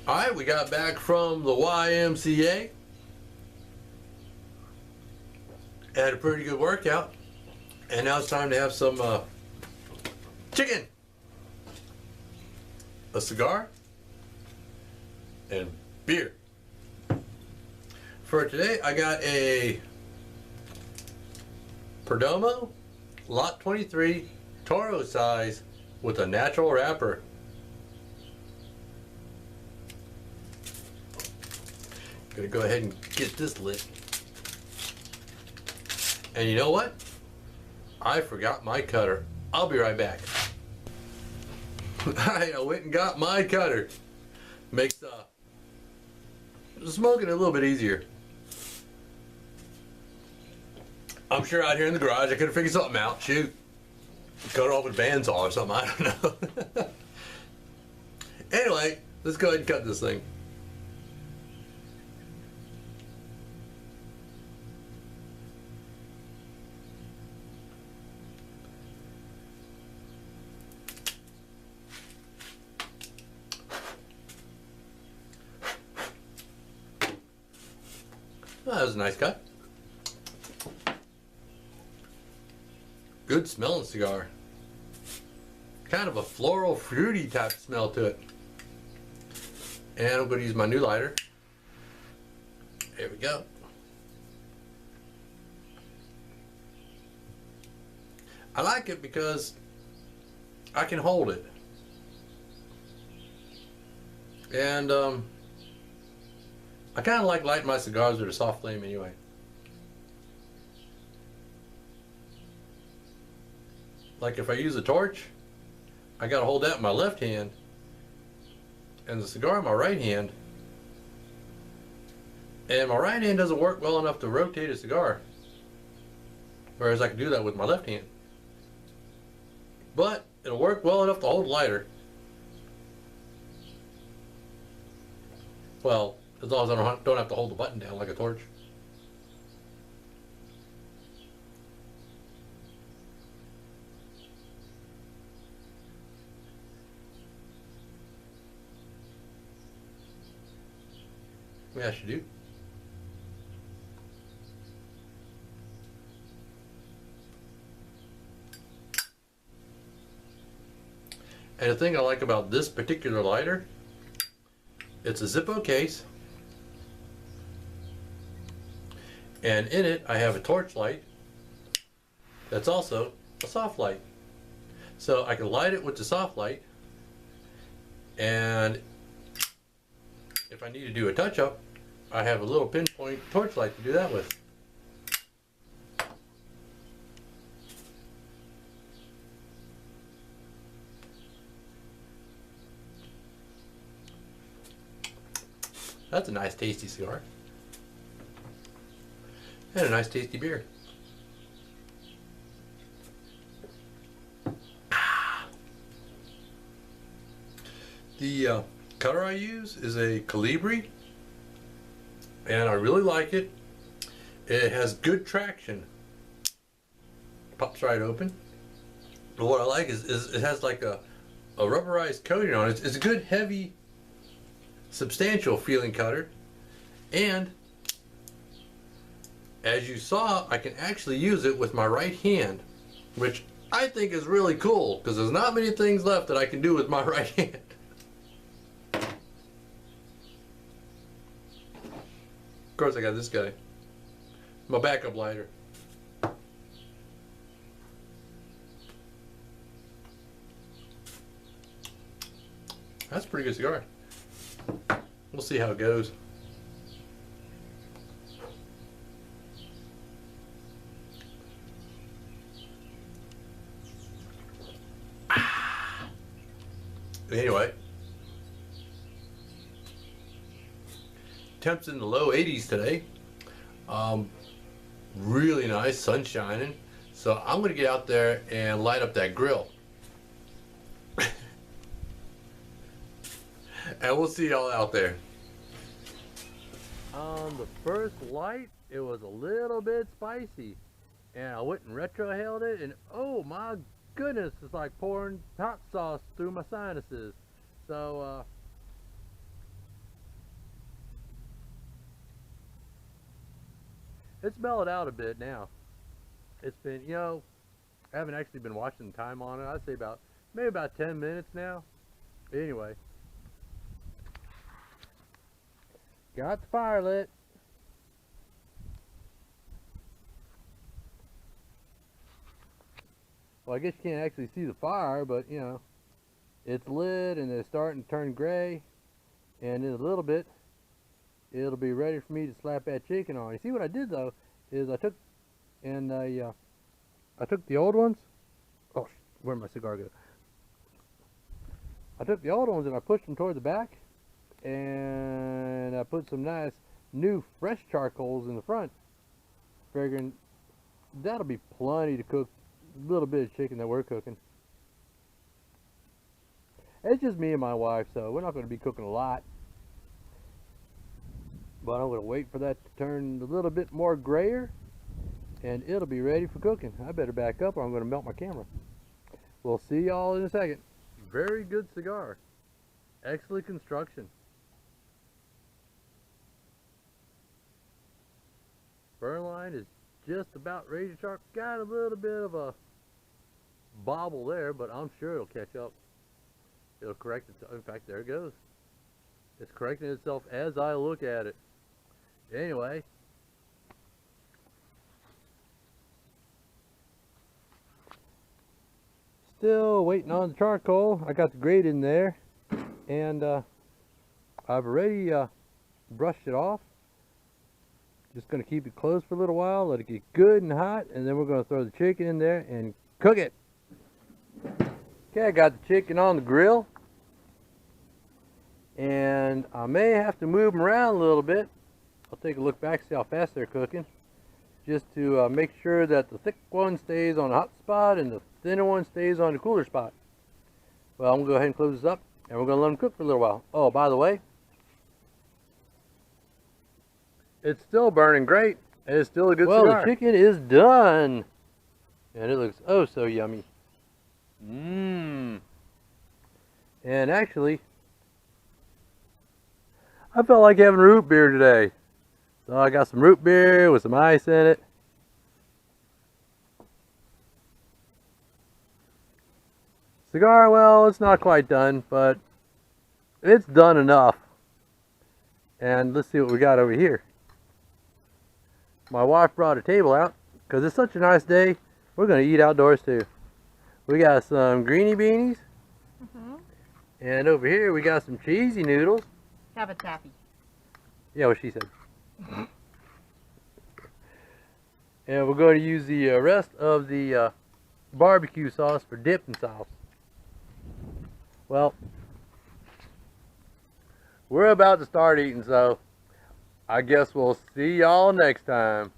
Alright, we got back from the YMCA. Had a pretty good workout. And now it's time to have some chicken, a cigar, and beer. For today, I got a Perdomo Lot 23 Toro size with a natural wrapper. Gonna go ahead and get this lit. And you know what? I forgot my cutter. I'll be right back. I went and got my cutter. Makes smoking a little bit easier. I'm sure out here in the garage I could have figured something out. Shoot. Cut it off with a bandsaw or something. I don't know. Anyway, let's go ahead and cut this thing. Oh, that was a nice cut. Good smelling cigar. Kind of a floral, fruity type smell to it. And I'm going to use my new lighter. There we go. I like it because I can hold it. And I kind of like lighting my cigars with a soft flame anyway. Like if I use a torch, I gotta hold that in my left hand and the cigar in my right hand. And my right hand doesn't work well enough to rotate a cigar, whereas I can do that with my left hand. But it'll work well enough to hold a lighter. Well, as long as I don't have to hold the button down like a torch. Yeah, I should do. And the thing I like about this particular lighter, it's a Zippo case. And in it, I have a torch light that's also a soft light. So I can light it with the soft light, and if I need to do a touch-up, I have a little pinpoint torch light to do that with. That's a nice tasty cigar. And a nice tasty beer. The cutter I use is a Calibri, and I really like it. It has good traction. Pops right open. But what I like is it has like a rubberized coating on it. It's a good, heavy, substantial feeling cutter. And as you saw, I can actually use it with my right hand, which I think is really cool because there's not many things left that I can do with my right hand. Of course, I got this guy, my backup lighter. That's a pretty good cigar. We'll see how it goes. Anyway, temps in the low 80s today. Really nice, sun shining. So I'm going to get out there and light up that grill. And we'll see y'all out there. On the first light, it was a little bit spicy. And I went and retro-held it, and oh my goodness, it's like pouring hot sauce through my sinuses. So It's mellowed out a bit now. It's been, you know, I haven't actually been watching the time on it. I'd say maybe about 10 minutes now. Anyway, got the fire lit. Well, I guess you can't actually see the fire, but you know, it's lit and it's starting to turn gray. And in a little bit, it'll be ready for me to slap that chicken on. You see what I did though is I took the old ones. Oh, where'd my cigar go? I took the old ones and I pushed them toward the back, and I put some nice new fresh charcoals in the front, figuring that'll be plenty to cook a little bit of chicken that we're cooking. It's just me and my wife, so we're not going to be cooking a lot. But I'm going to wait for that to turn a little bit more grayer, and it'll be ready for cooking. I better back up or I'm going to melt my camera. We'll see y'all in a second. Very good cigar. Excellent construction. Burn line is just about ready to sharp. Got a little bit of a bobble there, but I'm sure it'll catch up. It'll correct itself. In fact, there it goes. It's correcting itself as I look at it. Anyway. Still waiting on the charcoal. I got the grate in there, and I've already brushed it off. Just going to keep it closed for a little while, let it get good and hot, and then we're going to throw the chicken in there and cook it. Okay, I got the chicken on the grill, and I may have to move them around a little bit. I'll take a look back, see how fast they're cooking, just to make sure that the thick one stays on the hot spot and the thinner one stays on the cooler spot. Well, I'm going to go ahead and close this up, and we're going to let them cook for a little while. Oh, by the way, it's still burning great, and it's still a good cigar. Well, the chicken is done, and it looks oh so yummy. Mmm. And actually, I felt like having root beer today. So I got some root beer with some ice in it. Cigar, well, it's not quite done, but it's done enough. And let's see what we got over here. My wife brought a table out because it's such a nice day. We're going to eat outdoors too. We got some greeny beanies. And over here we got some cheesy noodles. Have a taffy. Yeah, what she said. And we're going to use the rest of the barbecue sauce for dipping sauce. Well, we're about to start eating, so I guess we'll see y'all next time.